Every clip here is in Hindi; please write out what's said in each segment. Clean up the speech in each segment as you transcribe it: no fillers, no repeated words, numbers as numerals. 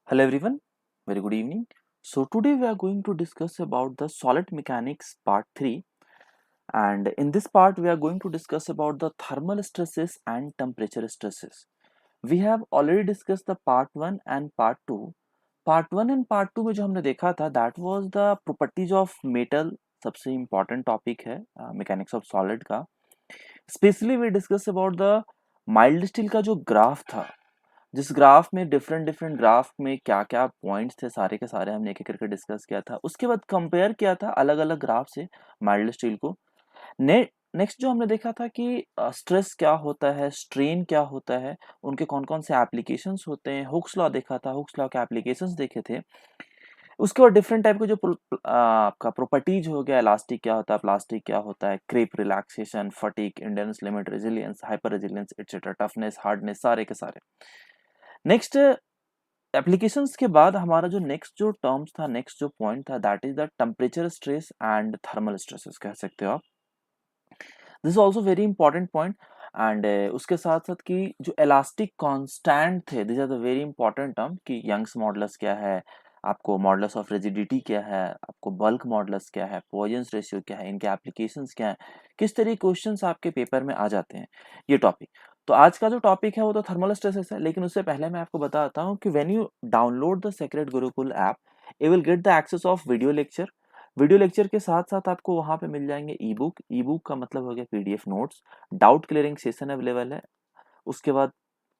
Hello everyone, very good evening. So today we are going to discuss about the solid mechanics part 3, and in this part we are going to discuss about the thermal stresses and temperature stresses. We have already discussed the part 1 and part 2. Part 1 and part 2 में जो हमने देखा था that was the properties of metal. सबसे important topic है mechanics of solid का. Especially we discuss about the mild steel का जो ग्राफ था, जिस ग्राफ में डिफरेंट ग्राफ में क्या क्या पॉइंट्स थे सारे के सारे हमने एक एक करके डिस्कस किया था। उसके बाद कंपेयर किया था अलग अलग ग्राफ से माइल्ड स्टील को। नेक्स्ट जो हमने देखा था कि स्ट्रेस क्या होता है, स्ट्रेन क्या होता है, उनके कौन कौन से एप्लीकेशंस होते हैं। हुक्स लॉ देखा था, हुक्स लॉ के एप्लीकेशंस देखे थे। उसके बाद डिफरेंट टाइप के जो आपका प्रॉपर्टीज हो गया, इलास्टिक क्या होता है, प्लास्टिक क्या होता है, crepe, relaxation, fatigue, endurance limit, resilience, hyper resilience etcetera, toughness, hardness, सारे के सारे। नेक्स्ट एप्लीकेशंस के बाद हमारा जो नेक्स्ट जो टर्म्स था, नेक्स्ट जो पॉइंट था, that is the temperature stress and thermal stresses कह सकते हो आप। This is also very important point. And उसके साथ साथ कि जो इलास्टिक कांस्टेंट थे, this are the very important term कि यंग्स मॉडुलस क्या है, आपको मॉडुलस ऑफ रिजिडिटी क्या है, आपको बल्क मॉडुलस क्या है, पॉइजंस रेशियो क्या है, इनके एप्लीकेशंस क्या है, किस तरह के क्वेश्चंस आपके पेपर में आ जाते हैं, ये टॉपिक। तो आज का जो टॉपिक है वो तो थर्मल स्ट्रेसेस है, लेकिन उससे पहले मैं आपको बताता हूँ कि when you download the sacred Gurukul app, you will get the access of video lecture. Video lecture के साथ साथ आपको वहां पे मिल जाएंगे ई बुक। ई बुक का मतलब हो गया PDF notes, doubt clearing session available है। उसके बाद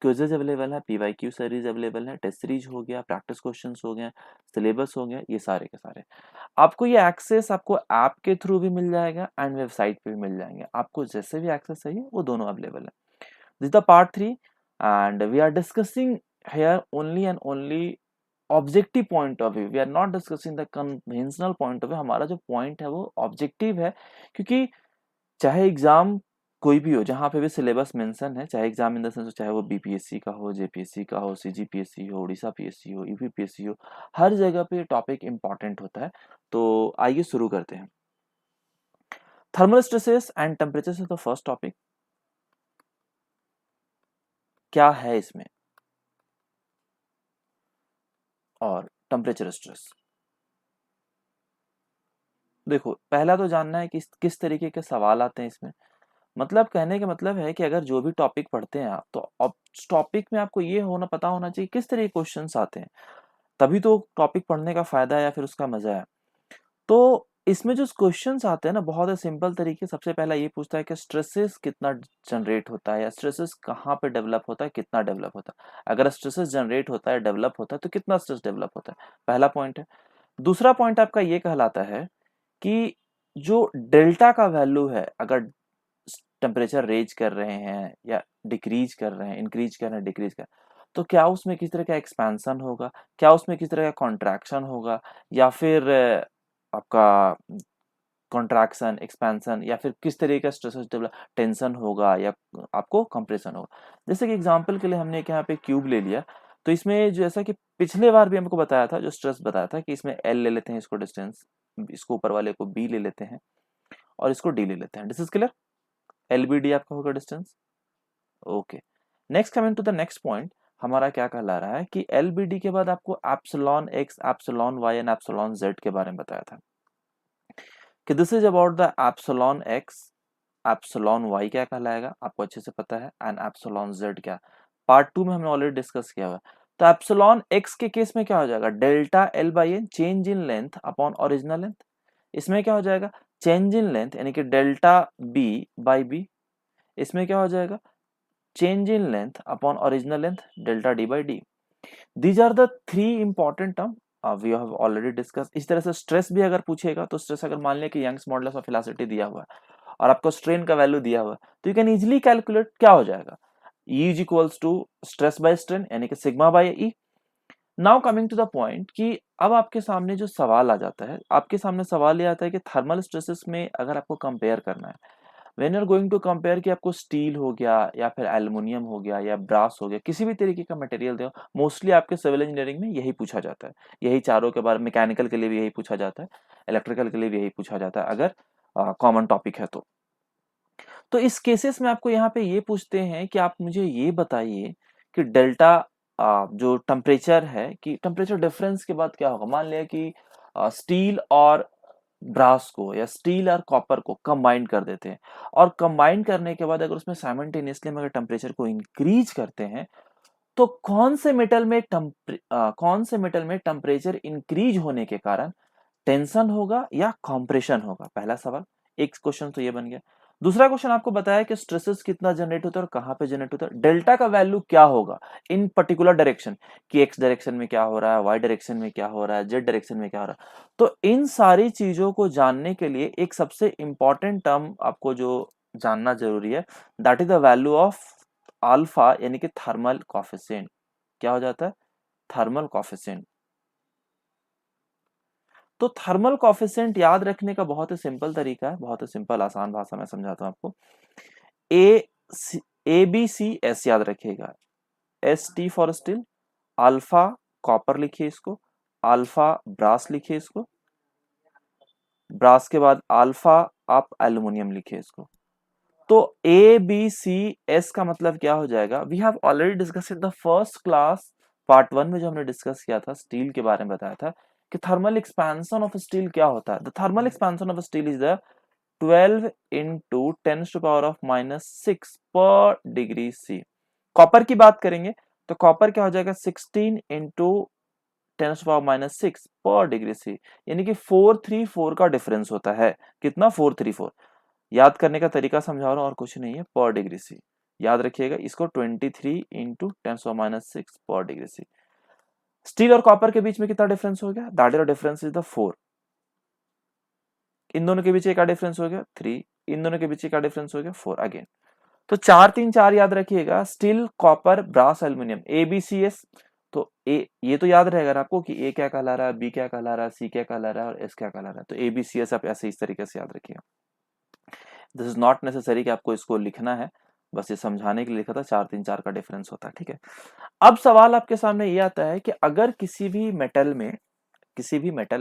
क्विजेज अवेलेबल है, पीवाईक्यू सीरीज अवेलेबल है, टेस्ट सीरीज हो गया, प्रैक्टिस क्वेश्चंस हो गए, सिलेबस हो गया, ये सारे के सारे आपको ये एक्सेस आपको ऐप के थ्रू भी मिल जाएगा एंड वेबसाइट पे भी मिल जाएंगे। आपको जैसे भी एक्सेस चाहिए वो दोनों अवेलेबल है। This the part 3 and we are discussing here only and only objective point of view. We are not discussing the conventional point of view. हमारा जो पॉइंट है वो ऑब्जेक्टिव है, क्योंकि चाहे एग्जाम कोई भी हो, जहाँ पे भी सिलेबस मेंशन है, चाहे एग्जाम इन द सेंस चाहे वो बीपीएससी का हो, जेपीएससी का हो, सीजीपीएससी हो, उड़ीसा पीएससी हो, यूपीपीएससी हो, हर जगह पे टॉपिक इंपॉर्टेंट होता है। तो आइए शुरू करते हैं। थर्मल स्ट्रेसेस एंड टेम्परेचर से तो फर्स्ट टॉपिक क्या है इसमें, और टेम्परेचर स्ट्रेस। देखो, पहला तो जानना है कि किस तरीके के सवाल आते हैं इसमें। मतलब कहने का मतलब है कि अगर जो भी टॉपिक पढ़ते हैं आप, तो अब टॉपिक में आपको ये होना पता होना चाहिए किस तरह के क्वेश्चंस आते हैं, तभी तो टॉपिक पढ़ने का फायदा है या फिर उसका मजा है। तो इसमें जो क्वेश्चंस आते हैं ना, बहुत ही सिंपल तरीके। सबसे पहला ये पूछता है कि स्ट्रेसेस कितना जनरेट होता है, या स्ट्रेसेस कहाँ पे डेवलप होता है, कितना डेवलप होता है। अगर स्ट्रेसेस जनरेट होता है, डेवलप होता है, तो कितना स्ट्रेस डेवलप होता है, पहला पॉइंट है। दूसरा पॉइंट आपका ये कहलाता है कि जो डेल्टा का वैल्यू है, अगर टेम्परेचर रेज कर रहे हैं या डिक्रीज कर रहे हैं, इंक्रीज कर रहे हैं, डिक्रीज कर, तो क्या उसमें किस तरह का एक्सपेंशन होगा, क्या उसमें किस तरह का कॉन्ट्रैक्शन होगा, या फिर आपका कॉन्ट्रैक्शन, एक्सपेंशन, या फिर किस तरह का स्ट्रेस डेवलप, टेंशन होगा या आपको कंप्रेशन होगा। जैसे कि एग्जांपल के लिए हमने एक यहाँ पे क्यूब ले लिया, तो इसमें जैसा कि पिछले बार भी हमको बताया था, जो स्ट्रेस बताया था कि इसमें एल ले लेते हैं, इसको डिस्टेंस, इसको ऊपर वाले को बी ले लेते हैं और इसको डी ले लेते हैं। This is clear. L B D आपका होगा distance. Okay, next coming to the next point, हमारा क्या कहला रहा है कि एल बी डी के बाद आपको epsilon X, epsilon Y and epsilon Z के बारे में बताया था कि this is about the epsilon X, epsilon Y क्या कहलाएगा आपको अच्छे से पता है, एंड एप्सिलॉन जेड क्या, पार्ट 2 में हमने ऑलरेडी डिस्कस किया हुआ है। तो एप्सिलॉन एक्स के केस में क्या हो जाएगा, delta L by N, change in length upon original length. इसमें क्या हो जाएगा, चेंज इन लेंथ यानी कि डेल्टा बी बाई बी। इसमें क्या हो जाएगा, change in length upon original length, delta D by D. These are the three important term we have already discuss. इस तरह से स्ट्रेस भी अगर पूछेगा, तो स्ट्रेस अगर मान लिया कि यंग्स मॉडुलस ऑफ वेलोसिटी दिया हुआ है और आपको स्ट्रेन का वैल्यू दिया हुआ है, तो यू कैन इजीली कैलकुलेट क्या हो जाएगा, E is equals to stress by strain यानी कि sigma by E. Now coming to the point कि अब आपके सामने जो सवाल आ जाता है, आपके सामने सवाल ये आता है कि थर्मल स्ट्रेसेस में अगर आपको कंपेयर करना है, when you are going to compare, कि आपको स्टील हो गया या फिर एल्युमिनियम हो गया या ब्रास हो गया, किसी भी तरीके का मटेरियल दो, मोस्टली आपके सिविल इंजीनियरिंग में यही पूछा जाता है। यही चारों के बारे में, मैकेनिकल के लिए भी यही पूछा जाता है, इलेक्ट्रिकल के लिए भी यही पूछा जाता है, अगर कॉमन टॉपिक है तो इस केसेस में आपको यहाँ पे ये पूछते हैं कि आप मुझे ये बताइए कि डेल्टा जो टेम्परेचर है कि टेम्परेचर डिफरेंस के बाद क्या होगा, मान लिया कि स्टील और ब्रास को या स्टील और कॉपर को कंबाइन कर देते हैं, और कंबाइन करने के बाद अगर उसमें साइमल्टेनियसली हम अगर टेम्परेचर को इंक्रीज करते हैं, तो कौन से मेटल में टेम्परेचर इंक्रीज होने के कारण टेंशन होगा या कंप्रेशन होगा? पहला सवाल, एक क्वेश्चन तो ये बन गया। दूसरा क्वेश्चन आपको बताया कि स्ट्रेसेस कितना जनरेट होता है और कहां पे जनरेट होता है, डेल्टा का वैल्यू क्या होगा इन पर्टिकुलर डायरेक्शन, कि एक्स डायरेक्शन में क्या हो रहा है, वाई डायरेक्शन में क्या हो रहा है, जेड डायरेक्शन में क्या हो रहा है। तो इन सारी चीजों को जानने के लिए एक सबसे इंपॉर्टेंट टर्म आपको जो जानना जरूरी है, that is the value of alpha, यानी कि थर्मल कॉफिशिएंट। क्या हो जाता है? Thermal coefficient. तो थर्मल कॉफिशिएंट याद रखने का बहुत ही सिंपल तरीका है, बहुत ही सिंपल आसान भाषा में समझाता हूं आपको। ए ए बी सी एस याद रखिएगा। S T for steel, alpha copper लिखिए इसको, अल्फा ब्रास लिखिए इसको, ब्रास के बाद अल्फा आप एल्युमिनियम लिखिए इसको। तो ए बी सी एस का मतलब क्या हो जाएगा? We have already discuss in the first class, part 1 में जो हमने डिस्कस किया था, स्टील के बारे में बताया था कि थर्मल एक्सपेंशन ऑफ स्टील क्या होता है। The thermal expansion of steel is the 12 into 10 to power of -6 पर डिग्री सी। कॉपर की बात करेंगे तो कॉपर क्या हो जाएगा? 16 इंटू 10 टू पावर -6 पर डिग्री सी, यानी कि 434 का डिफरेंस होता है। कितना? 434। याद करने का तरीका समझा रहा हूं और कुछ नहीं है, पर डिग्री सी। याद रखिएगा इसको, 23 इंटू 10⁻6 पर डिग्री सी। स्टील और कॉपर के बीच में कितना डिफरेंस हो गया? That is the difference is the 4। इन दोनों के बीच का डिफरेंस हो गया 3, इन दोनों के बीच का डिफरेंस हो गया 4 अगेन। तो 4 3 4 याद रखिएगा, steel copper brass aluminium, A B C S. तो ए, ये तो याद रहेगा आपको कि ए क्या कहला रहा है, बी क्या कहला रहा है, सी क्या कहला रहा है और एस क्या कहला रहा है। तो ए बी सी एस आप ऐसे इस तरीके से याद रखिएगा। दिस इज नॉट नेसेसरी कि आपको इसको लिखना है, बस ये समझाने के लिए लिखा था। 4 3 4 का डिफरेंस होता है, ठीक है। अब सवाल आपके सामने ये आता है कि अगर किसी भी मेटल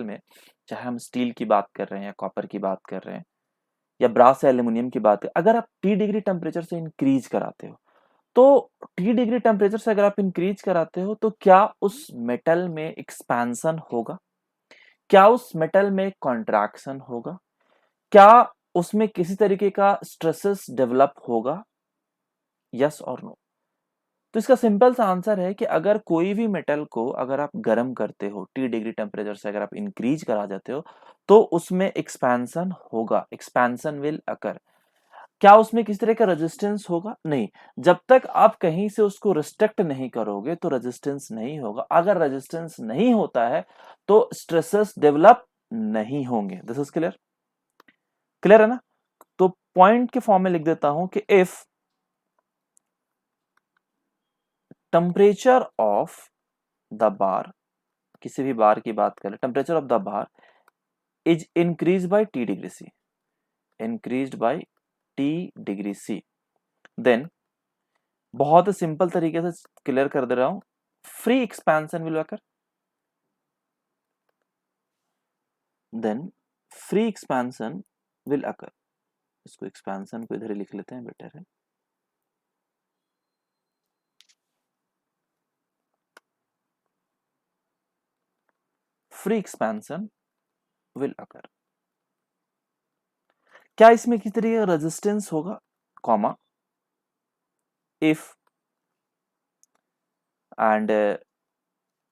में, चाहे हम स्टील की बात कर रहे हैं या कॉपर की बात कर रहे हैं या ब्रास या एल्यूमिनियम की बात, अगर आप टी डिग्री टेम्परेचर से इंक्रीज कराते हो, तो टी डिग्री टेम्परेचर से अगर आप इंक्रीज कराते हो, तो क्या उस मेटल में एक्सपेंशन होगा? क्या उस मेटल में कॉन्ट्रैक्शन होगा? क्या उसमें किसी तरीके का स्ट्रेसेस डेवलप होगा? यस और नो? तो इसका सिंपल सा आंसर है कि अगर कोई भी मेटल को अगर आप गर्म करते हो, टी डिग्री टेम्परेचर से अगर आप इंक्रीज करा जाते हो, तो उसमें एक्सपेंशन होगा, एक्सपेंशन विल अकर। क्या उसमें किसी तरह का रेजिस्टेंस होगा? नहीं। जब तक आप कहीं से उसको रिस्ट्रिक्ट नहीं करोगे तो रेजिस्टेंस नहीं होगा। अगर रेजिस्टेंस नहीं होता है तो स्ट्रेसेस डेवलप नहीं होंगे। This is clear? क्लियर है ना? तो पॉइंट के फॉर्म में लिख देता हूं कि if temperature of the bar, किसी भी बार की बात करें, temperature of the bar is increase by T degree C, increased by T degree C, then बहुत सिंपल तरीके से क्लियर कर दे रहा हूं, free expansion will occur, then free expansion will occur. इसको एक्सपेंशन को इधर ही लिख लेते हैं, बेटर है। फ्री एक्सपेंशन विल अकर। क्या इसमें किसी तरह रेजिस्टेंस होगा? कॉमा, इफ एंड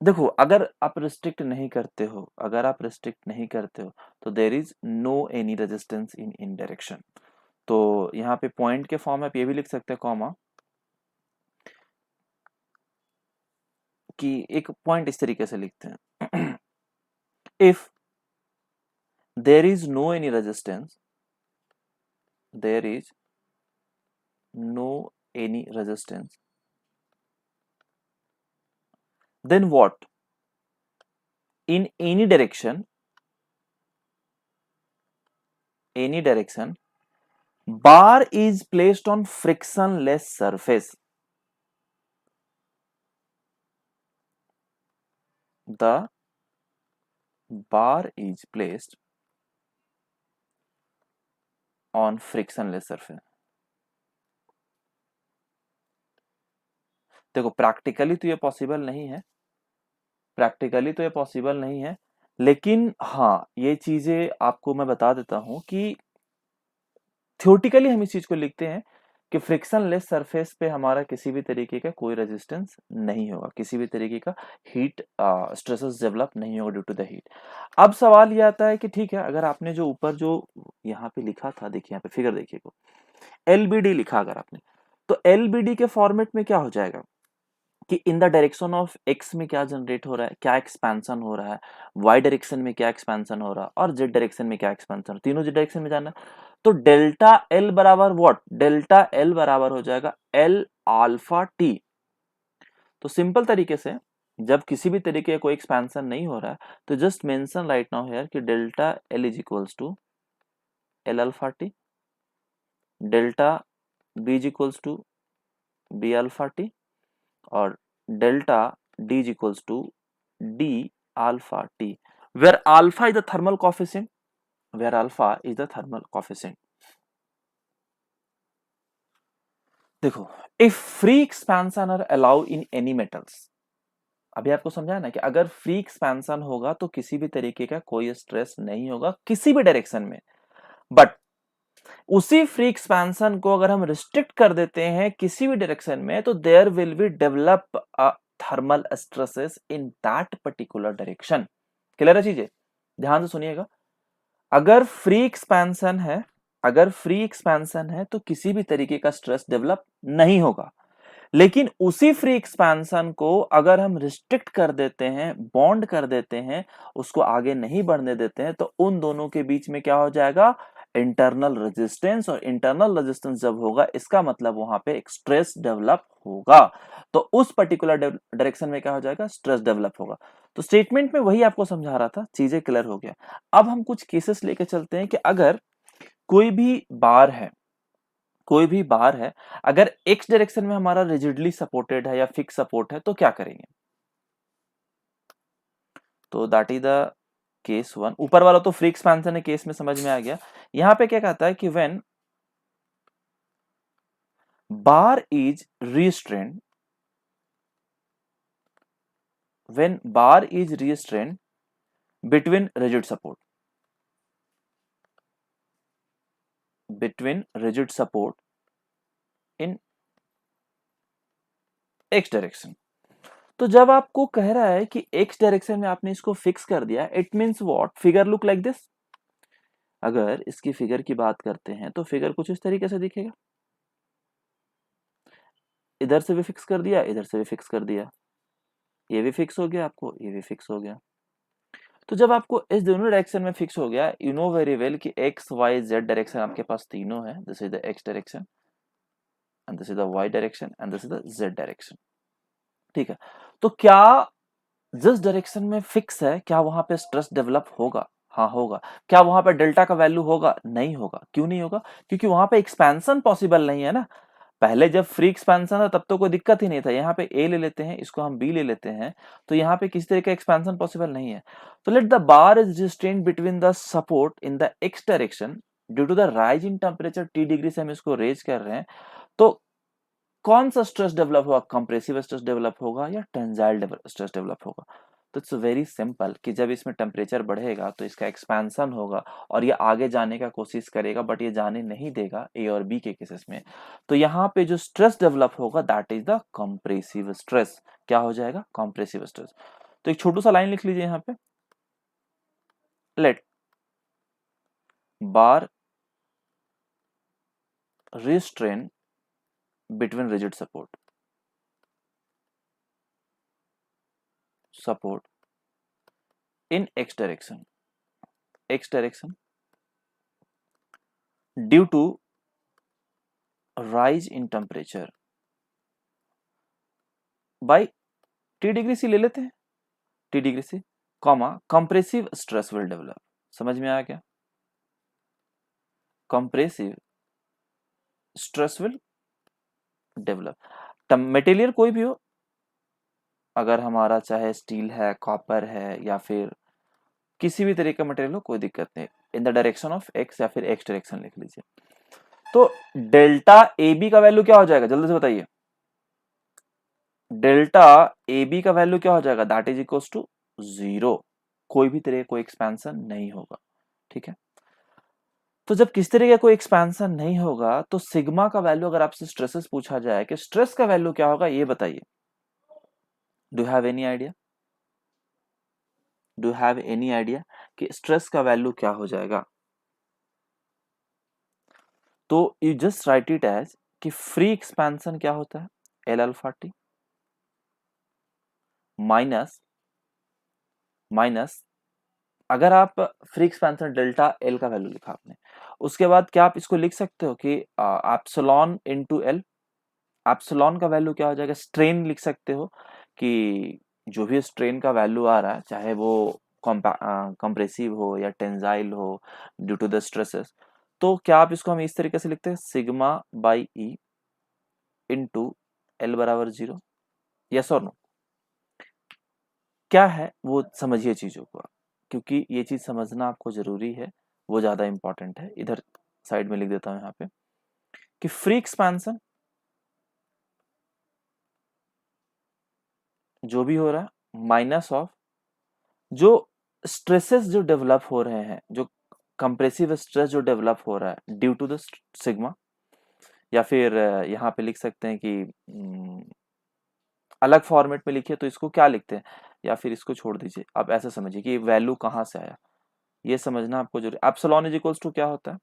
देखो, अगर आप रिस्ट्रिक्ट नहीं करते हो, अगर आप रिस्ट्रिक्ट नहीं करते हो, तो there is no any resistance in direction. तो यहाँ पे पॉइंट के फॉर्म में आप ये भी लिख सकते हैं, कॉमा, कि एक पॉइंट इस तरीके से लिखते हैं, if there is no any resistance, there is no any resistance, then what? In any direction, bar is placed on frictionless surface. The bar is placed on frictionless surface. देखो प्रैक्टिकली तो ये पॉसिबल नहीं है, प्रैक्टिकली तो ये पॉसिबल नहीं है, लेकिन हाँ ये चीजें आपको मैं बता देता हूँ कि थ्योरेटिकली हम इस चीज को लिखते हैं कि फ्रिक्शनलेस सरफेस पे हमारा किसी भी तरीके का कोई रेजिस्टेंस नहीं होगा, किसी भी तरीके का हीट स्ट्रेसेस डेवलप नहीं होगा ड्यू टू द हीट। अब सवाल ये आता है कि ठीक है, अगर आपने जो ऊपर जो यहाँ पे लिखा था, देखिए यहाँ पे फिगर देखिए, एलबीडी लिखा अगर आपने, तो एलबीडी के फॉर्मेट में क्या हो जाएगा कि in the direction of x में क्या जनरेट हो रहा है, क्या एक्सपेंशन हो रहा है, वाई डायरेक्शन में क्या एक्सपेंशन हो रहा है, और जेड डायरेक्शन में क्या एक्सपेंशन, तीनों जेड डायरेक्शन में जाना है। तो डेल्टा एल बराबर व्हाट, डेल्टा एल बराबर हो जाएगा एल अल्फा टी। तो सिंपल तरीके से जब किसी भी तरीके का कोई एक्सपेंशन नहीं हो रहा है, तो just mention right now here कि delta L is equals to L alpha T, delta B is equals to B alpha T, और delta D is equals to D alpha T, where alpha is the thermal coefficient, where alpha is the thermal coefficient. देखो, if free expansion are allowed in any metals, अभी आपको समझा ना कि अगर फ्री एक्सपेंशन होगा तो किसी भी तरीके का कोई स्ट्रेस नहीं होगा किसी भी डायरेक्शन में, बट उसी फ्री एक्सपेंशन को अगर हम रिस्ट्रिक्ट कर देते हैं किसी भी डायरेक्शन में, तो there will be develop a thermal stresses in that particular direction. Clear है चीजें, ध्यान से सुनिएगा। अगर फ्री एक्सपेंशन है, अगर फ्री एक्सपेंशन है तो किसी भी तरीके का स्ट्रेस डेवलप नहीं होगा, लेकिन उसी फ्री एक्सपेंशन को अगर हम रिस्ट्रिक्ट कर देते हैं, बॉन्ड कर देते हैं, उसको आगे नहीं बढ़ने देते हैं, तो उन दोनों के बीच में क्या हो जाएगा, इंटरनल रेजिस्टेंस, और इंटरनल रेजिस्टेंस जब होगा इसका मतलब वहां पे एक स्ट्रेस डेवलप होगा, तो उस पर्टिकुलर डायरेक्शन में क्या हो जाएगा, स्ट्रेस डेवलप होगा। तो स्टेटमेंट में वही आपको समझा रहा था, चीजें क्लियर हो गया। अब हम कुछ केसेस लेके चलते हैं कि अगर कोई भी बार है, कोई भी बार है, अगर एक्स डायरेक्शन में हमारा रिजिडली सपोर्टेड है या फिक्स सपोर्ट है, तो क्या करेंगे। तो that is the case one. ऊपर वाला तो फ्री एक्सपेंशन है, केस में समझ में आ गया। यहां पे क्या कहता है कि when bar is restrained, when bar is restrained between rigid support, between rigid support in x direction. तो जब आपको कह रहा है कि एक्स डायरेक्शन में आपने इसको फिक्स कर दिया, it means what, figure look like this. अगर इसकी फिगर की बात करते हैं तो फिगर कुछ इस तरीके से दिखेगा, इधर से भी फिक्स कर दिया, इधर से भी फिक्स कर दिया, ये भी फिक्स हो गया आपको, ये भी फिक्स हो गया। तो जब आपको इस दोनों डायरेक्शन में फिक्स हो गया, यू नो वेरी वेल कि एक्स वाई जेड डायरेक्शन आपके पास तीनों है, this is the X direction and this is the Y direction and this is the Z direction. ठीक है, तो क्या जिस डायरेक्शन में फिक्स है, क्या वहां पे स्ट्रेस डेवलप होगा, हाँ होगा। क्या वहां पे डेल्टा का वैल्यू होगा, नहीं होगा। क्यों नहीं होगा, क्योंकि वहां पे एक्सपेंशन पॉसिबल नहीं है ना। पहले जब फ्री एक्सपेंशन था तब तो कोई दिक्कत ही नहीं था, यहाँ पे ए ले लेते हैं, इसको हम बी ले लेते हैं, तो यहाँ पे किसी तरह का एक्सपेंशन पॉसिबल नहीं है। तो let the bar is restrained between the support in the X direction due to the rise in temperature T degree से हम इसको रेज कर रहे हैं, तो कौन सा स्ट्रेस डेवलप होगा, कंप्रेसिव स्ट्रेस डेवलप होगा या टेंसाइल स्ट्रेस डेवलप होगा। तो इट्स वेरी सिंपल कि जब इसमें टेम्परेचर बढ़ेगा तो इसका एक्सपेंशन होगा और ये आगे जाने का कोशिश करेगा, बट ये जाने नहीं देगा ए और बी के केसेस में। तो यहाँ पे जो स्ट्रेस डेवलप होगा that is the compressive stress. क्या हो जाएगा, कंप्रेसिव स्ट्रेस। तो एक छोटू सा लाइन लिख लीजिए यहाँ पे, let bar restrain between rigid support in x direction due to rise in temperature by t degree C ले लेते हैं, t degree C, comma compressive stress will develop. समझ में आया क्या, compressive stress will develop. Material कोई भी हो, अगर हमारा चाहे स्टील है, कॉपर है, या फिर किसी भी तरीके का मटेरियल हो, कोई दिक्कत नहीं, in the direction of x या फिर एक्स डायरेक्शन लिख लीजिए। तो डेल्टा ए बी का वैल्यू क्या हो जाएगा, जल्दी से बताइए। डेल्टा ए बी का वैल्यू क्या हो जाएगा, दैट इज इक्वल टू 0, कोई भी तरह कोई एक्सपेंशन नहीं होगा, ठीक है। तो जब किस तरह का कोई एक्सपेंशन नहीं होगा तो सिग्मा का वैल्यू, अगर आपसे स्ट्रेसेस पूछा जाए कि स्ट्रेस का वैल्यू क्या होगा, ये बताइए, do have any idea, do have any idea कि स्ट्रेस का वैल्यू क्या हो जाएगा? तो you just write it as कि फ्री एक्सपेंशन क्या होता है, L alpha T minus minus, अगर आप फ्री एक्सपेंशन डेल्टा एल का वैल्यू लिखा आपने, उसके बाद क्या आप इसको लिख सकते हो कि एप्सिलॉन इनटू एल, एप्सिलॉन का वैल्यू क्या हो जाएगा, स्ट्रेन लिख सकते हो कि जो भी स्ट्रेन का वैल्यू आ रहा है, चाहे वो कंप्रेसिव हो या टेंजाइल हो ड्यू टू द स्ट्रेसेस, तो क्या आप इसको हम इस तरीके से लिखते हैं, sigma by E into L बराबर 0, यस और नो? क्या है वो समझिए चीजों को, क्योंकि ये चीज समझना आपको जरूरी है, वो ज्यादा इंपॉर्टेंट है। इधर साइड में लिख देता हूं यहाँ पे कि फ्री एक्सपेंशन जो भी हो रहा है माइनस ऑफ जो स्ट्रेसेस जो डेवलप हो रहे हैं, जो कंप्रेसिव स्ट्रेस जो डेवलप हो रहा है ड्यू टू द सिग्मा, या फिर यहाँ पे लिख सकते हैं कि अलग फॉर्मेट में लिखिए तो इसको क्या लिखते हैं, या फिर इसको छोड़ दीजिए, आप ऐसे समझिए कि वैल्यू कहाँ से आया, ये समझना आपको जरूरी। एप्सिलॉन इज इक्वल्स टू क्या होता है,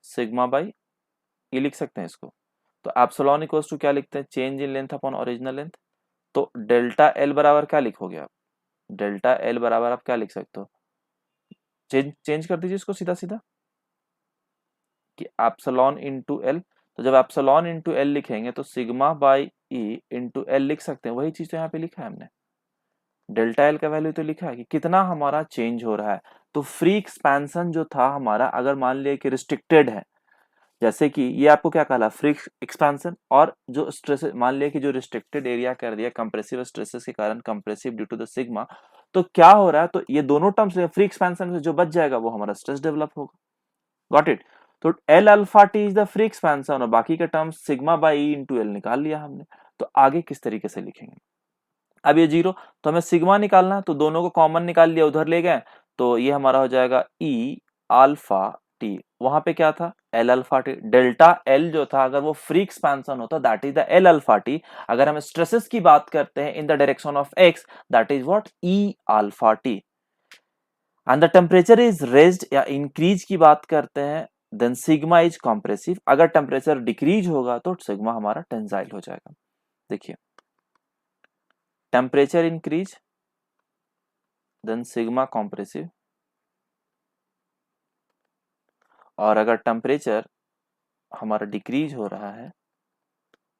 सिग्मा बाई, ये लिख सकते हैं इसको, तो एप्सिलॉन इक्वल्स टू क्या लिखते हैं, change in length upon original length. तो डेल्टा एल बराबर क्या लिखोगे आप, डेल्टा एल बराबर आप क्या लिख सकते हो, चेंज चेंज कर दीजिए इसको सीधा सीधा कि एप्सिलॉन इंटू एल, तो जब एप्सिलॉन इंटू एल लिखेंगे तो sigma by E into L लिख सकते हैं, वही चीज तो यहाँ पे लिखा है हमने, डेल्टा एल का वैल्यू तो लिखा है कि कितना हमारा चेंज हो रहा है। तो फ्री एक्सपेंशन जो था हमारा, अगर मान लिया कि रिस्ट्रिक्टेड है, जैसे कि ये आपको क्या कहला, फ्री एक्सपेंशन, और जो स्ट्रेस मान लिया कि जो रिस्ट्रिक्टेड एरिया कर दिया कंप्रेसिव स्ट्रेसेस के कारण, compressive due to the sigma, तो क्या हो रहा है, तो ये दोनों टर्म्स फ्री एक्सपेंशन से जो बच जाएगा वो हमारा स्ट्रेस डेवलप होगा, गॉट इट। तो L alpha T is the free expansion और बाकी के terms sigma by E into L निकाल लिया हमने। तो आगे किस तरीके से लिखेंगे, अब ये जीरो, तो हमें सिग्मा निकालना है, तो दोनों को कॉमन निकाल लिया, उधर ले गए, तो ये हमारा हो जाएगा ई अल्फा टी, वहां पे क्या था, L alpha T, delta L जो था अगर वो फ्री एक्सपेंशन होता that is the L alpha T, अगर हम स्ट्रेसेस की बात करते हैं in the direction of x that is what, E alpha T, and the temperature is raised या इंक्रीज की बात करते हैं देन सिग्मा इज कॉम्प्रेसिव, अगर टेम्परेचर डिक्रीज होगा तो सिग्मा हमारा टेंजाइल हो जाएगा। देखिए, temperature increase then sigma compressive, और अगर टेम्परेचर हमारा डिक्रीज हो रहा है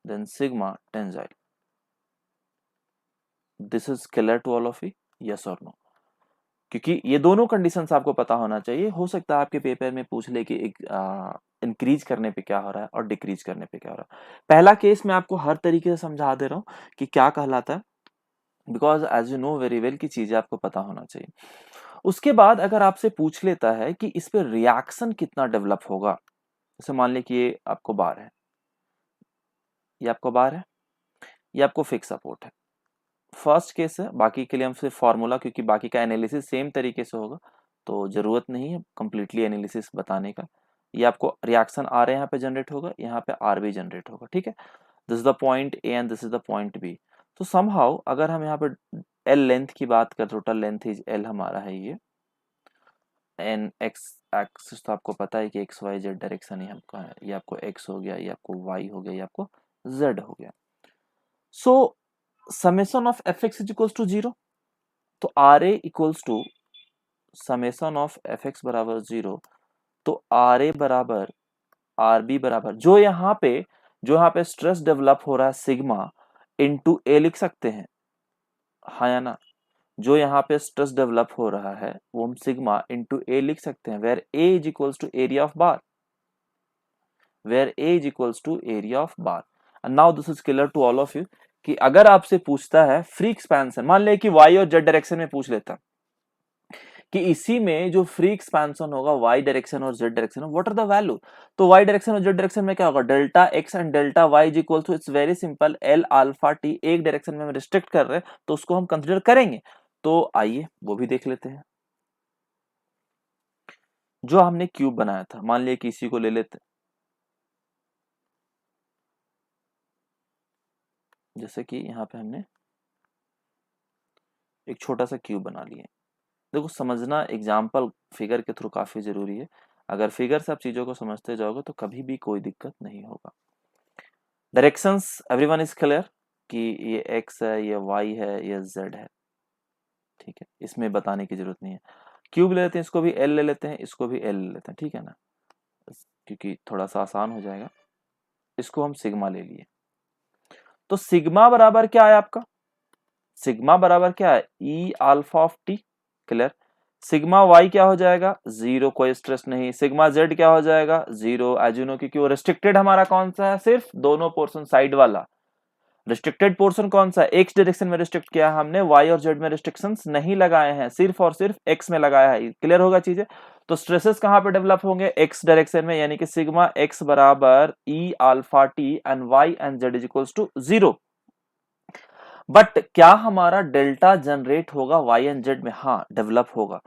then sigma tensile. This is clear to all of you, yes और नो? क्योंकि ये दोनों कंडीशंस आपको पता होना चाहिए, हो सकता है आपके पेपर में पूछ ले कि एक इंक्रीज करने पे क्या हो रहा है और डिक्रीज करने पे क्या हो रहा है। पहला केस मैं आपको हर तरीके से समझा दे रहा हूँ कि क्या कहलाता है, because as you know very well की चीजें आपको पता होना चाहिए। उसके बाद अगर आपसे पूछ लेता है कि इस पे रिएक्शन कितना डेवलप होगा, जैसे मान ली कि ये आपको बार है, ये आपको बार है, ये आपको फिक्स सपोर्ट है, फर्स्ट केस है, बाकी के लिए हम सिर्फ फॉर्मूला, क्योंकि बाकी का एनालिसिस सेम तरीके से होगा तो जरूरत नहीं है कंप्लीटली एनालिसिस बताने का। ये आपको रिएक्शन आर यहाँ पे जनरेट होगा, यहाँ पे आर भी जनरेट होगा, ठीक है। This is the point A and this is the point B. तो समहाउ अगर हम यहाँ पे एल लेंथ की बात करें, टोटल लेंथ इज एल हमारा है ये, एन एक्स एक्सिस तो आपको पता है कि एक्स वाई जेड डायरेक्शन ही आपका है, ये आपको एक्स हो गया, ये आपको वाई हो गया, ये आपको जेड हो गया। So summation of F X is equals to 0, तो R A equals to summation of F X बराबर 0, तो आर ए बराबर आर बी बराबर जो यहाँ पे स्ट्रेस डेवलप हो रहा है सिग्मा इंटू ए लिख सकते हैं, हाँ या ना? जो यहाँ पे स्ट्रेस डेवलप हो रहा है वो हम सिग्मा इंटू ए लिख सकते हैं, where A is equals to area of bar, where A is equals to area of bar. And now this is clear to all of you कि अगर आपसे पूछता है फ्री एक्सपेंशन, मान ले कि वाई और जेड डायरेक्शन में पूछ लेता कि इसी में जो फ्री एक्सपेंशन होगा वाई डायरेक्शन और Z direction, what are the value. तो वाई डायरेक्शन और जेड डायरेक्शन में क्या होगा, delta X and delta Y is equal to, it's very simple, L alpha T. एक डायरेक्शन में हम रिस्ट्रिक्ट कर रहे हैं तो उसको हम कंसिडर करेंगे। तो आइए वो भी देख लेते हैं। जो हमने क्यूब बनाया था, मान लिया कि इसी को ले लेते हैं, जैसे कि यहाँ पे हमने एक छोटा सा क्यूब बना लिया। देखो समझना एग्जाम्पल फिगर के थ्रू काफी जरूरी है। अगर फिगर से आप चीजों को समझते जाओगे तो कभी भी कोई दिक्कत नहीं होगा। डायरेक्शंस एवरीवन इज क्लियर कि ये एक्स है, ये वाई है, ये जेड है, ठीक है, इसमें बताने की जरूरत नहीं है। क्यूब ले लेते हैं, इसको भी एल ले लेते हैं, इसको भी एल ले लेते हैं, ठीक है ना, क्योंकि थोड़ा सा आसान हो जाएगा। इसको हम सिग्मा ले लिए। तो सिग्मा बराबर क्या है आपका, सिग्मा बराबर क्या है, E alpha of T, clear. Sigma Y क्या हो जाएगा, जीरो, कोई स्ट्रेस नहीं। सिग्मा जेड क्या हो जाएगा, जीरो, एज यू नो, क्योंकि वो रिस्ट्रिक्टेड हमारा कौन सा है, सिर्फ दोनों पोर्शन साइड वाला। रिस्ट्रिक्टेड पोर्शन कौन सा है, एक्स डायरेक्शन में रिस्ट्रिक्ट किया है हमने, वाई और जेड में रिस्ट्रिक्शंस नहीं लगाए हैं, सिर्फ और सिर्फ एक्स में लगाया है। क्लियर होगा चीजें। तो स्ट्रेसेस कहां पे डेवलप होंगे, एक्स डायरेक्शन में, यानी कि सिग्मा एक्स बराबर E alpha T and Y and Z is equals to zero. But क्या हमारा डेल्टा जनरेट होगा वाई एंड जेड में, हाँ डेवलप होगा।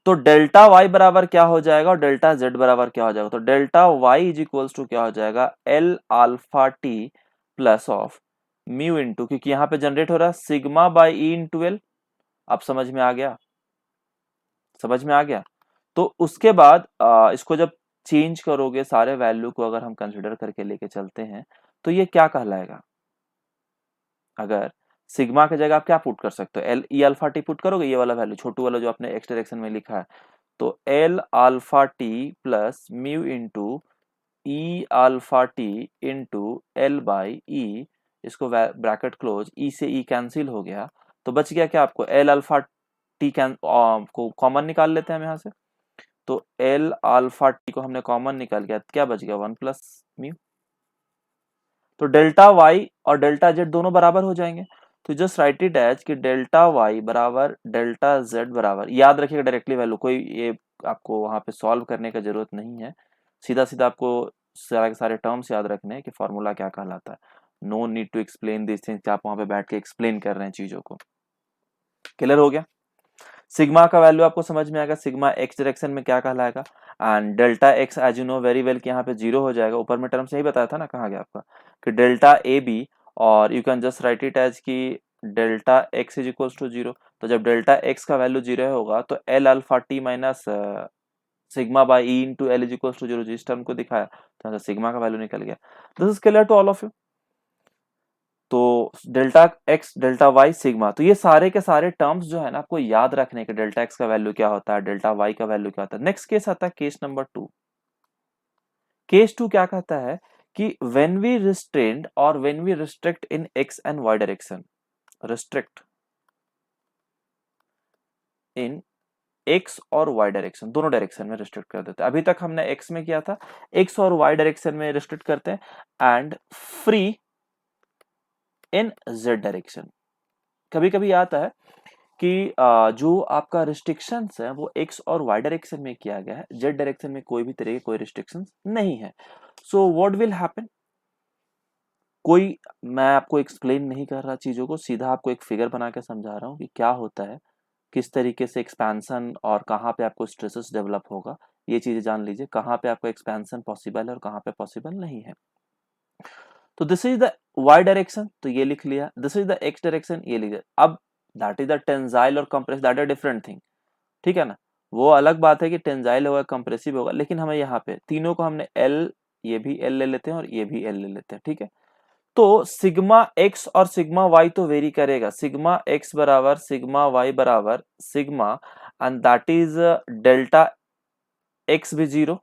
तो डेल्टा वाई बराबर क्या हो जाएगा और डेल्टा जेड बराबर क्या हो जाएगा, तो delta Y is equals to क्या हो जाएगा, L alpha T plus of mu into, क्योंकि यहाँ पे जनरेट हो रहा है sigma by E into L. अब समझ में आ गया, समझ में आ गया। तो उसके बाद इसको जब चेंज करोगे, सारे वैल्यू को अगर हम कंसिडर करके लेके चलते हैं, तो ये क्या कहलाएगा, अगर सिग्मा की जगह आप क्या पुट कर सकते हो, L E alpha T put करोगे, ये वाला वैल्यू छोटू वाला जो आपने एक्स डायरेक्शन में लिखा है, तो L alpha T plus mu into E alpha T into L by E, इसको ब्रैकेट क्लोज, ई से ई कैंसिल हो गया, तो बच गया क्या आपको, एल अल्फा टी कैन को कॉमन निकाल लेते हैं हम यहाँ से। तो एल अल्फा टी को हमने कॉमन निकाल गया, क्या बच गया, वन प्लस म्यू। तो डेल्टा वाई और डेल्टा जेड दोनों बराबर हो जाएंगे। तो जस्ट राइट इट एज कि डेल्टा वाई बराबर डेल्टा जेड बराबर, याद रखिएगा डायरेक्टली वैल्यू, कोई ये आपको वहां पे सॉल्व करने का जरूरत नहीं है, सीधा सीधा आपको सारे के सारे टर्म्स याद रखने हैं कि फॉर्मूला क्या कहलाता है। No need to explain this things, आप वहां पे बैठ के एक्सप्लेन कर रहे हैं चीजों को। क्लियर हो गया। सिग्मा का वैल्यू आपको समझ में आएगा, सिग्मा एक्स डायरेक्शन में क्या कहलाएगा, and delta X as you know very well कि यहाँ पे जीरो हो जाएगा। ऊपर में टर्म से ही बताया था ना, कहाँ गया आपका, कि डेल्टा ए बी, और you can just write it as कि delta X is equals to zero. तो जब डेल्टा एक्स का वैल्यू जीरो होगा तो L alpha T minus sigma by E into L is equals to zero, जिस टर्म को दिखाया तो सिग्मा का वैल्यू निकल गया। This is clear to all of you. तो delta X delta Y sigma, तो ये सारे के सारे टर्म्स जो है ना आपको याद रखने के, डेल्टा एक्स का वैल्यू क्या होता है, डेल्टा वाई का वैल्यू क्या होता है। नेक्स्ट केस आता है case number two. Case two क्या कहता है कि व्हेन वी रिस्ट्रेंड और when we restrict in X and Y direction, restrict in X और वाई डायरेक्शन, दोनों डायरेक्शन में रिस्ट्रिक्ट कर देते हैं। अभी तक हमने एक्स में किया था, एक्स और वाई डायरेक्शन में रिस्ट्रिक्ट करते हैं, and free in Z direction. कभी कभी आता है कि जो आपका रिस्ट्रिक्शंस है वो एक्स और वाई डायरेक्शन में किया गया है, जेड डायरेक्शन में कोई भी तरह के कोई रिस्ट्रिक्शंस नहीं है। सो व्हाट विल हैपन, कोई, मैं आपको एक्सप्लेन नहीं कर रहा चीजों को, सीधा आपको एक फिगर बना के समझा रहा हूँ कि क्या होता है, किस तरीके से एक्सपेंशन और कहाँ पे आपको स्ट्रेसेस डेवलप होगा। ये चीजें जान लीजिए, कहाँ पे आपको एक्सपेंशन पॉसिबल है और कहाँ पे पॉसिबल नहीं है। तो this is the Y direction, तो ये लिख लिया, this is the X direction, ये लिख दिया। अब दैट इज द टेंसाइल और compress, that are different thing, ठीक है ना। वो अलग बात है कि टेंजाइल होगा कंप्रेसिव होगा, लेकिन हमें यहाँ पे तीनों को हमने एल, ये भी एल ले लेते हैं और ये भी एल ले लेते हैं, ठीक है। तो सिग्मा एक्स और सिग्मा वाई तो वेरी करेगा, सिग्मा एक्स बराबर सिग्मा वाई बराबर sigma, and that is delta x भी जीरो,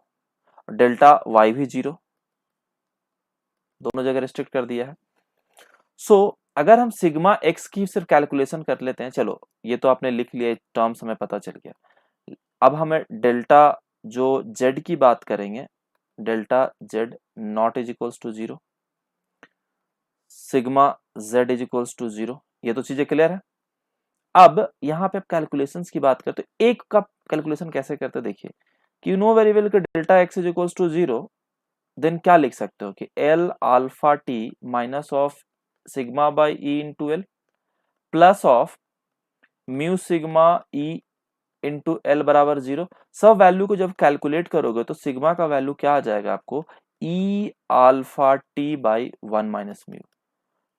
डेल्टा वाई भी जीरो, दोनों जगह रिस्ट्रिक्ट कर दिया है। सो अगर हम सिग्मा एक्स की सिर्फ कैलकुलेशन कर लेते हैं, चलो ये तो आपने लिख लिया, टर्म्स हमें पता चल गया। अब हमें डेल्टा जो जेड की बात करेंगे, delta Z not is equals to zero, sigma Z is equals to zero, ये तो चीजें क्लियर है। अब यहाँ पे आप कैलकुलेशंस की बात करते हो, एक का कैलकुलेशन कैसे करते हो देखिए, कि यू नो वेरी वेल कि delta X is equals to 0, then क्या लिख सकते हो कि L alpha T minus of sigma by E into L plus of mu sigma E into L बराबर 0। सब वैल्यू को जब कैलकुलेट करोगे तो सिग्मा का वैल्यू क्या आ जाएगा आपको, ई अल्फा टी बाई 1 - म्यू।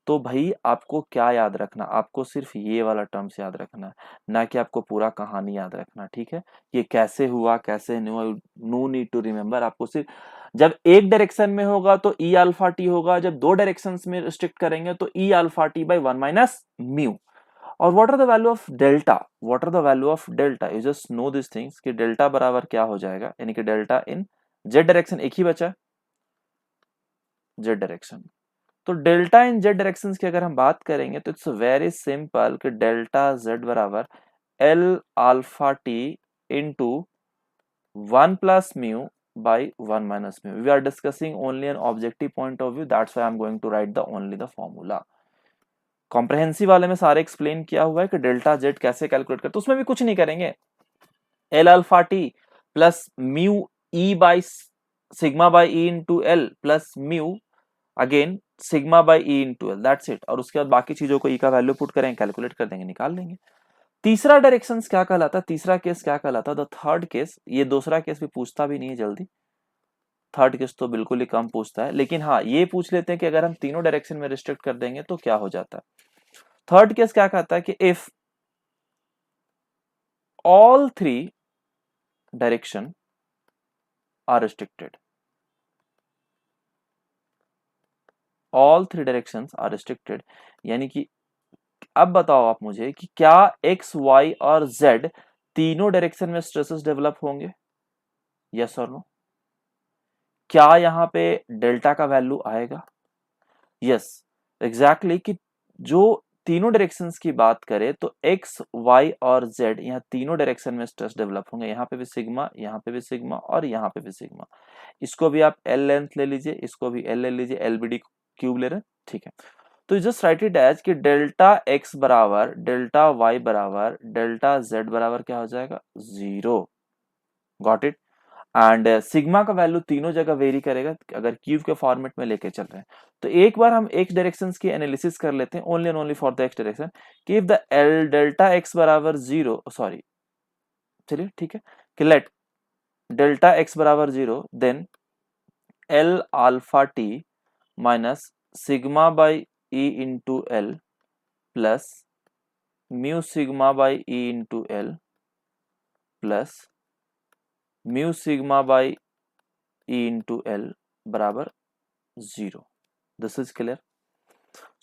तो भाई आपको क्या याद रखना, आपको सिर्फ ये वाला टर्म्स याद रखना है, ना कि आपको पूरा कहानी याद रखना, ठीक है। ये कैसे हुआ कैसे नहीं हुआ, नो नीड टू रिमेम्बर। आपको सिर्फ जब एक डायरेक्शन में होगा तो ई अल्फा टी होगा, जब दो डायरेक्शन में रिस्ट्रिक्ट करेंगे तो E alpha T by 1 - mu. और what are the value of delta, what are the value of delta, you just know this things कि डेल्टा बराबर क्या हो जाएगा, यानी कि डेल्टा इन जेड डायरेक्शन, एक ही बचा जेड डायरेक्शन। तो डेल्टा इन जेड डायरेक्शंस की अगर हम बात करेंगे तो इट्स वेरी सिंपल कि डेल्टा जेड बराबर L alpha T into 1 + mu by 1 - mu. We are discussing only an objective point of view, that's why I'm going to write the only the formula। Comprehensive वाले में सारे एक्सप्लेन किया हुआ है कि डेल्टा जेड कैसे कैलकुलेट करते, तो उसमें भी कुछ नहीं करेंगे, L alpha T plus mu E by sigma by E into L plus mu again sigma by E into L, that's it. और उसके बाद बाकी चीजों को ई का वैल्यू पुट करेंगे, कैलकुलेट कर देंगे, निकाल लेंगे। तीसरा डायरेक्शन क्या कहलाता है, तीसरा केस क्या कहलाता है, द थर्ड केस। ये दूसरा केस भी पूछता भी नहीं है जल्दी, थर्ड केस तो बिल्कुल ही कम पूछता है, लेकिन हाँ ये पूछ लेते हैं कि अगर हम तीनों डायरेक्शन में रिस्ट्रिक्ट कर देंगे तो क्या हो जाता है। थर्ड केस क्या कहता है कि if all three direction are restricted, all three directions are restricted, यानी कि अब बताओ आप मुझे कि क्या एक्स वाई और जेड तीनों डायरेक्शन में स्ट्रेसेस डेवलप होंगे, यस और नो। क्या यहाँ पे डेल्टा का वैल्यू आएगा, यस एग्जैक्टली, कि जो तीनों डायरेक्शंस की बात करें तो एक्स वाई और जेड यहाँ तीनों डायरेक्शन में स्ट्रेस डेवलप होंगे, यहाँ पे भी सिग्मा, यहाँ पे भी सिग्मा और यहाँ पे भी सिग्मा। इसको भी आप एल लेंथ ले लीजिए, इसको भी एल ले लीजिए, एल बी डी क्यूब ले रहे हैं, ठीक है। तो जस्ट राइट इट एज कि डेल्टा एक्स बराबर डेल्टा वाई बराबर डेल्टा जेड बराबर क्या हो जाएगा, 0। Got it. एंड सिग्मा का वैल्यू तीनों जगह वेरी करेगा अगर क्यूब के फॉर्मेट में लेके चल रहे हैं। तो एक बार हम एक्स डायरेक्शंस की एनालिसिस कर लेते हैं, only and only for the X direction, कि if the L delta X बराबर 0, सॉरी चलिए ठीक है, कि लेट डेल्टा एक्स बराबर 0, then L alpha T minus sigma by E into L plus mu sigma by E into L plus mu sigma by E into L बराबर 0। This is clear.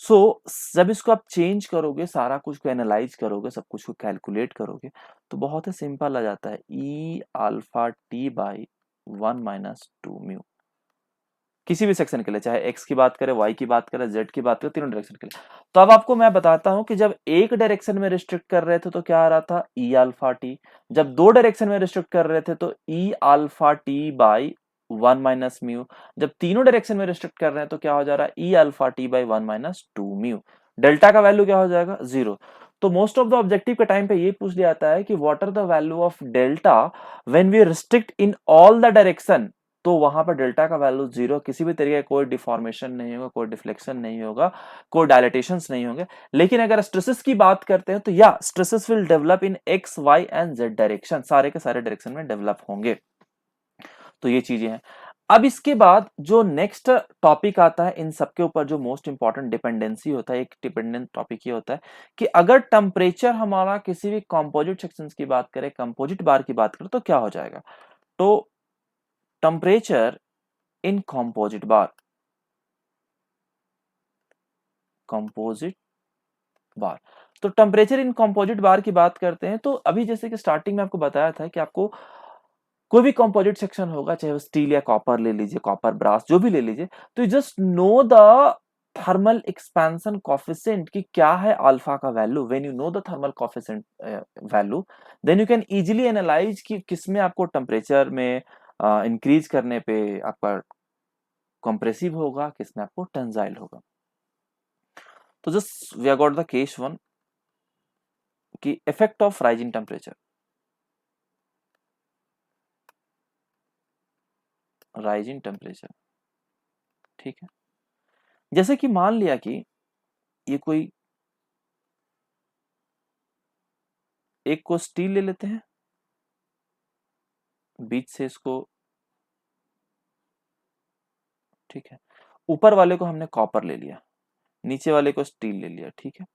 सो जब इसको आप चेंज करोगे, सारा कुछ को एनालाइज करोगे, सब कुछ को कैलकुलेट करोगे, तो बहुत ही सिंपल आ जाता है, E alpha T by 1 - 2 mu. किसी भी सेक्शन के लिए, चाहे एक्स की बात करें, वाई की बात करें, जेड की बात करें, तीनों डायरेक्शन के लिए। तो अब आपको मैं बताता हूं कि जब एक डायरेक्शन में रिस्ट्रिक्ट कर रहे थे तो क्या आ रहा था, ई अल्फा टी। जब दो डायरेक्शन में रिस्ट्रिक्ट कर रहे थे तो E alpha T by 1 - mu. जब तीनों डायरेक्शन में रिस्ट्रिक्ट कर रहे हैं तो क्या हो जा रहा है, E alpha T by 1 - 2 mu. Delta का वैल्यू क्या हो जाएगा, 0। तो मोस्ट ऑफ द ऑब्जेक्टिव के टाइम पे ये पूछ लिया जाता है कि what are the value of delta when we restrict in all the direction. तो वहां पर डेल्टा का वैल्यू 0, किसी भी तरीके का कोई डिफॉर्मेशन नहीं होगा, कोई डिफ्लेक्शन नहीं होगा, कोई डायलेटेशंस नहीं होंगे। लेकिन अगर स्ट्रेसेस की बात करते हैं तो या stresses will develop in X Y and Z direction, सारे के सारे डायरेक्शन में डेवलप होंगे। तो ये चीजें हैं। अब इसके बाद जो नेक्स्ट टॉपिक आता है इन सबके ऊपर, जो मोस्ट इंपॉर्टेंट डिपेंडेंसी होता है, एक डिपेंडेंट टॉपिक ये होता है कि अगर टेम्परेचर हमारा किसी भी कंपोजिट सेक्शंस की बात करें, कंपोजिट बार की बात करें, तो क्या हो जाएगा। तो temperature in composite bar, composite bar. तो टेम्परेचर इन कंपोजिट बार की बात करते हैं तो अभी जैसे कि स्टार्टिंग में आपको बताया था कि आपको कोई भी कंपोजिट सेक्शन होगा, चाहे वो स्टील या कॉपर ले लीजिए, कॉपर ब्रास जो भी ले लीजिए, तो just know the thermal expansion coefficient कि क्या है अल्फा का value. When you know the thermal coefficient value, then you can easily analyse कि किसमें आपको टेम्परेचर में इंक्रीज करने पे आपका कंप्रेसिव होगा, किसमें आपको टेंसाइल होगा। तो just we got the case one, कि effect of rising temperature, rising temperature, ठीक है। जैसे कि मान लिया कि ये कोई एक को स्टील ले लेते हैं, बीच से इसको, ठीक है, ऊपर वाले को हमने कॉपर ले लिया, नीचे वाले को स्टील ले लिया, ठीक है।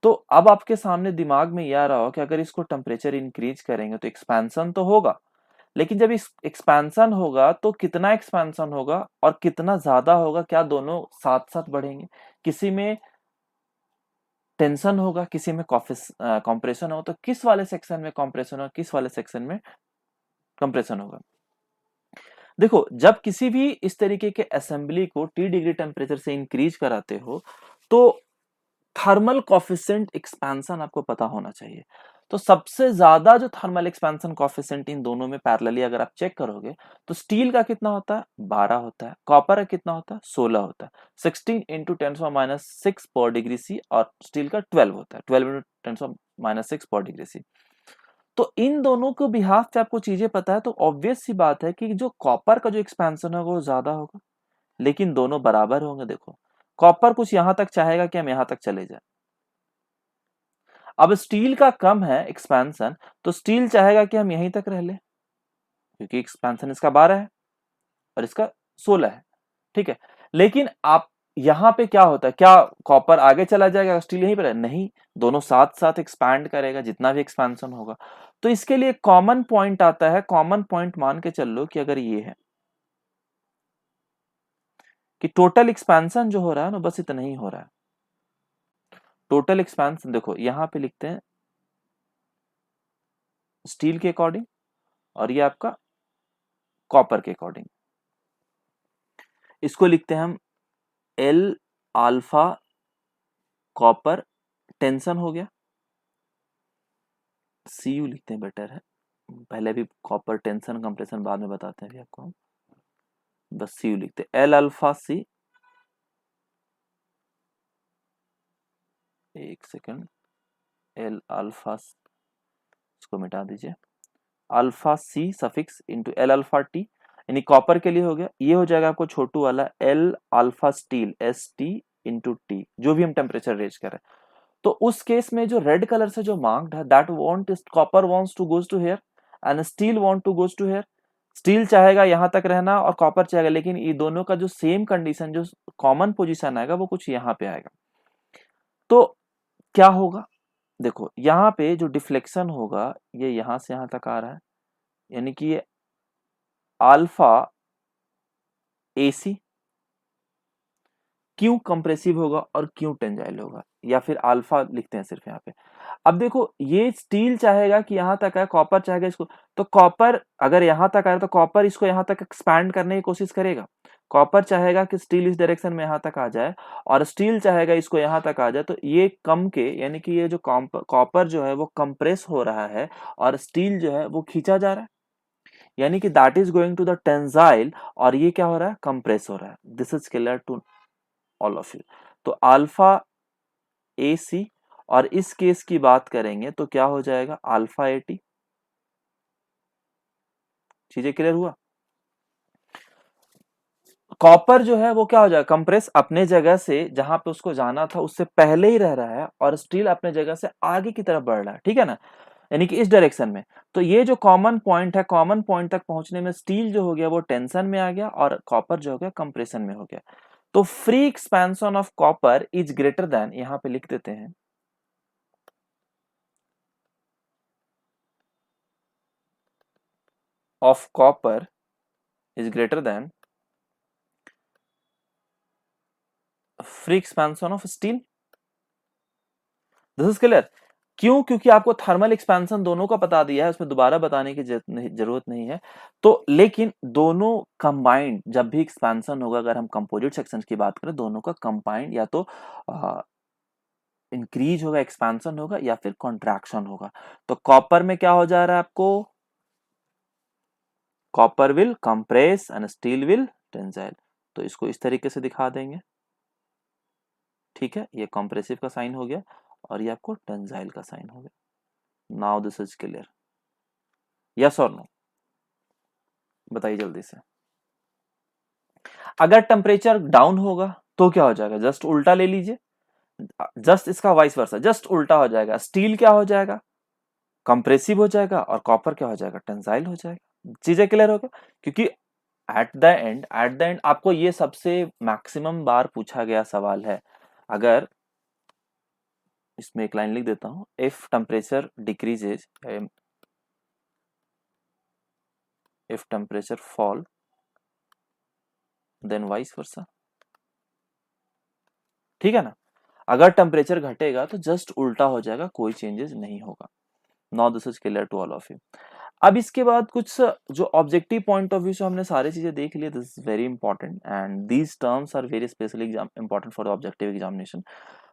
तो अब आपके सामने दिमाग में यह आ रहा हो कि अगर इसको टेम्परेचर इंक्रीज करेंगे तो एक्सपेंशन तो होगा, लेकिन जब इस एक्सपेंशन होगा तो कितना एक्सपेंशन होगा और कितना ज्यादा होगा, क्या दोनों साथ साथ बढ़ेंगे? किसी में टेंशन होगा, किसी में कॉम्प्रेशन होगा, तो किस वाले सेक्शन में कॉम्प्रेशन होगा, किस वाले सेक्शन में कंप्रेशन होगा? देखो, जब किसी भी इस तरीके के असेंबली को T डिग्री टेम्परेचर से इंक्रीज कराते हो तो थर्मल कॉफिशिएंट एक्सपेंशन आपको पता होना चाहिए। तो सबसे ज्यादा जो थर्मल एक्सपेंशन कॉफिशिएंट इन दोनों में पैरेलली अगर आप चेक करोगे तो स्टील का कितना होता है? 12 होता है। कॉपर का कितना होता है? 16 होता है। 16 इंटू 10⁻⁻6 पर डिग्री सी, और स्टील का 12 होता है, 12 इंटू 10⁻⁻6 पर डिग्री सी। तो इन दोनों को बिहाफ से आपको चीजें पता है, तो ऑब्वियस सी बात है कि जो कॉपर का जो एक्सपेंशन होगा वो ज्यादा होगा, लेकिन दोनों बराबर होंगे। देखो, कॉपर कुछ यहां तक चाहेगा कि हम यहां तक चले जाए। अब स्टील का कम है एक्सपेंशन, तो स्टील चाहेगा कि हम यहीं तक रह ले, क्योंकि एक्सपेंशन इसका 12 है और इसका 16 है, ठीक है। लेकिन आप यहां पे क्या होता है, क्या कॉपर आगे चला जाएगा, स्टील यहीं पर है? नहीं, दोनों साथ साथ एक्सपैंड करेगा जितना भी एक्सपेंशन होगा। तो इसके लिए कॉमन पॉइंट आता है। कॉमन पॉइंट मान के चल लो कि अगर ये है कि टोटल एक्सपेंशन जो हो रहा है ना, बस इतना ही हो रहा है। टोटल एक्सपेंशन देखो यहां पे लिखते हैं स्टील के अकॉर्डिंग, और ये आपका कॉपर के अकॉर्डिंग। इसको लिखते हैं हम एल अल्फा कॉपर टेंशन हो गया, सी यू लिखते हैं, बेटर है। पहले भी कॉपर टेंशन कंप्रेशन बाद में बताते हैं भी आपको हम, बस सी यू लिखते हैं। एल अल्फा सी, एक सेकंड, एल अल्फा, इसको मिटा दीजिए, alpha C suffix into L alpha T, यानी कॉपर के लिए हो गया। ये हो जाएगा आपको छोटू वाला L alpha steel S T into T, जो भी हम टेम्परेचर रेज करें। तो उस केस में जो रेड कलर से जो मार्क्ड है, that want copper wants to goes to here and steel want to goes to here. Steel चाहेगा यहां तक रहना और कॉपर चाहेगा, लेकिन ये दोनों का जो सेम कंडीशन, जो कॉमन पोजीशन आएगा वो कुछ यहाँ पे आएगा। तो क्या होगा? देखो यहाँ पे जो डिफ्लेक्शन होगा ये यहां से यहां तक आ रहा है, यानी कि ये अल्फा एसी, क्यों कंप्रेसिव होगा और क्यों टेंजाइल होगा, या फिर अल्फा लिखते हैं सिर्फ यहाँ पे। अब देखो, ये स्टील चाहेगा कि यहां तक है, कॉपर चाहेगा इसको, तो कॉपर अगर यहां तक आए तो कॉपर इसको यहां तक एक्सपैंड करने की कोशिश करेगा। कॉपर चाहेगा कि स्टील इस डायरेक्शन में यहां तक आ जाए, और स्टील चाहेगा इसको यहां तक आ जाए। तो ये कम के, यानी कि ये जो कॉपर जो है वो कंप्रेस हो रहा है और स्टील जो है वो खींचा जा रहा है, यानी कि that is going to the tensile, और ये क्या हो रहा है? कंप्रेस हो रहा है। This is clear to all of you. तो अल्फा ए सी, और इस केस की बात करेंगे तो क्या हो जाएगा? Alpha A T. चीजें क्लियर हुआ? कॉपर जो है वो क्या हो जाएगा? कंप्रेस अपने जगह से, जहां पे उसको जाना था उससे पहले ही रह रहा है, और स्टील अपने जगह से आगे की तरफ बढ़ रहा है, ठीक है ना, यानी कि इस डायरेक्शन में। तो ये जो कॉमन पॉइंट है, कॉमन पॉइंट तक पहुंचने में स्टील जो हो गया वो टेंशन में आ गया, और कॉपर जो हो गया कंप्रेशन में हो गया। तो free expansion of copper is greater than, यहां पे लिख देते हैं, of copper is greater than free expansion of steel. This is clear. क्यों? क्योंकि आपको थर्मल एक्सपेंशन दोनों का बता दिया है, उसमें दोबारा बताने की जरूरत नहीं है। तो लेकिन दोनों कंबाइंड जब भी एक्सपेंशन होगा, अगर हम कंपोजिट सेक्शन की बात करें, दोनों का कंबाइंड या तो इंक्रीज होगा, एक्सपेंशन होगा, या फिर कॉन्ट्रैक्शन होगा। तो कॉपर में क्या हो जा रहा है आपको? Copper will compress and steel will tensile. तो इसको इस तरीके से दिखा देंगे, ठीक है। ये कंप्रेसिव का साइन हो गया और ये आपको टेंसाइल का साइन हो गया। Now this is clear, yes और नो, बताइए जल्दी से। अगर टेम्परेचर डाउन होगा तो क्या हो जाएगा, जस्ट उल्टा ले लीजिए, जस्ट इसका वाइस वर्सा, जस्ट उल्टा हो जाएगा। स्टील क्या हो जाएगा, कंप्रेसिव हो जाएगा, और कॉपर क्या हो जाएगा, टेंसाइल हो जाएगा। चीजें क्लियर हो गया, क्योंकि एट द एंड आपको ये सबसे मैक्सिमम बार पूछा गया सवाल है। अगर इसमें एक लाइन लिख देता हूं, if temperature decreases, if temperature fall then vice versa, ठीक है ना। अगर टेम्परेचर घटेगा तो जस्ट उल्टा हो जाएगा, कोई चेंजेस नहीं होगा। Now this is clear to all of you. अब इसके बाद कुछ जो ऑब्जेक्टिव पॉइंट ऑफ व्यू से हमने सारी चीजें देख ली, this is very important and these terms are very specially important for the objective examination.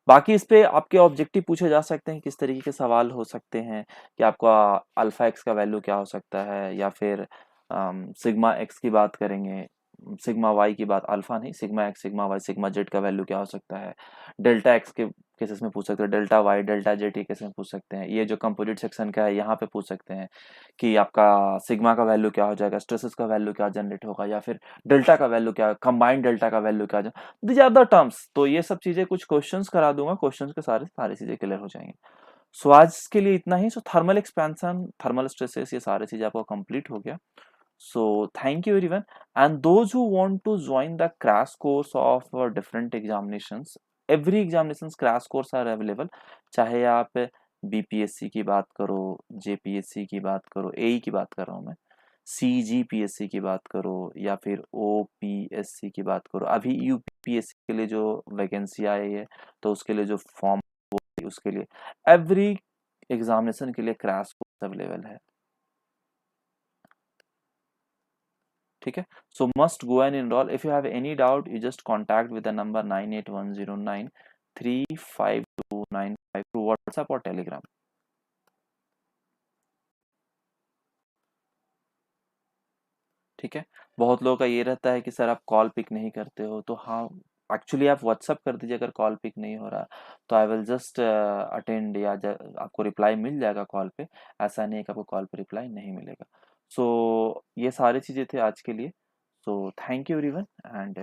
बाकी इस पे आपके ऑब्जेक्टिव पूछे जा सकते हैं, किस तरीके के सवाल हो सकते हैं कि आपका अल्फा एक्स का वैल्यू क्या हो सकता है, या फिर सिग्मा एक्स की बात करेंगे, सिग्मा वाई की बात, अल्फा नहीं, sigma X, sigma Y, sigma Z का वैल्यू क्या हो सकता है, डेल्टा एक्स के केसेस में पूछ सकते हैं, डेल्टा वाई, डेल्टा जेड के केस में पूछ सकते हैं, ये जो कंपोजिट सेक्शन का है यहाँ पे पूछ सकते हैं कि आपका सिग्मा का वैल्यू क्या हो जाएगा, स्ट्रेसेस का वैल्यू क्या जनरेट होगा, या फिर डेल्टा का वैल्यू क्या, कंबाइंड डेल्टा का वैल्यू क्या, दीज आर द टर्म्स। तो ये सब चीजें कुछ क्वेश्चंस करा दूंगा, क्वेश्चंस के सारे सारी चीजें क्लियर हो जाएंगी। सो आज के लिए इतना ही। सो थर्मल एक्सपेंशन, थर्मल स्ट्रेसेस, ये सारी चीजें आपको कंप्लीट हो गया। So thank you everyone, and those who want to join the crash course of different examinations, every examinations crash course are available। चाहे आप बीपीएससी की बात करो, जेपीएससी की बात करो, एई की बात कर रहा हूँ मैं, सीजीपीएससी की बात करो, या फिर ओपीएससी की बात करो, अभी यूपीएससी के लिए जो वैकेंसी आई है तो उसके लिए जो फॉर्म, उसके लिए एवरी एग्जामिनेशन के लिए क्रैश कोर्स अवेलेबल है, ठीक है। So must go and enrol. If you have any doubt you just contact with the number 9810935295 through WhatsApp और टेलीग्राम, ठीक है। बहुत लोगों का ये रहता है कि सर आप कॉल पिक नहीं करते हो, तो हाँ, एक्चुअली आप व्हाट्सएप कर दीजिए अगर कॉल पिक नहीं हो रहा, तो आई विल जस्ट अटेंड, या आपको रिप्लाई मिल जाएगा कॉल पे। ऐसा नहीं है कि आपको कॉल पे रिप्लाई नहीं मिलेगा। सो ये सारी चीज़ें थे आज के लिए। So thank you everyone and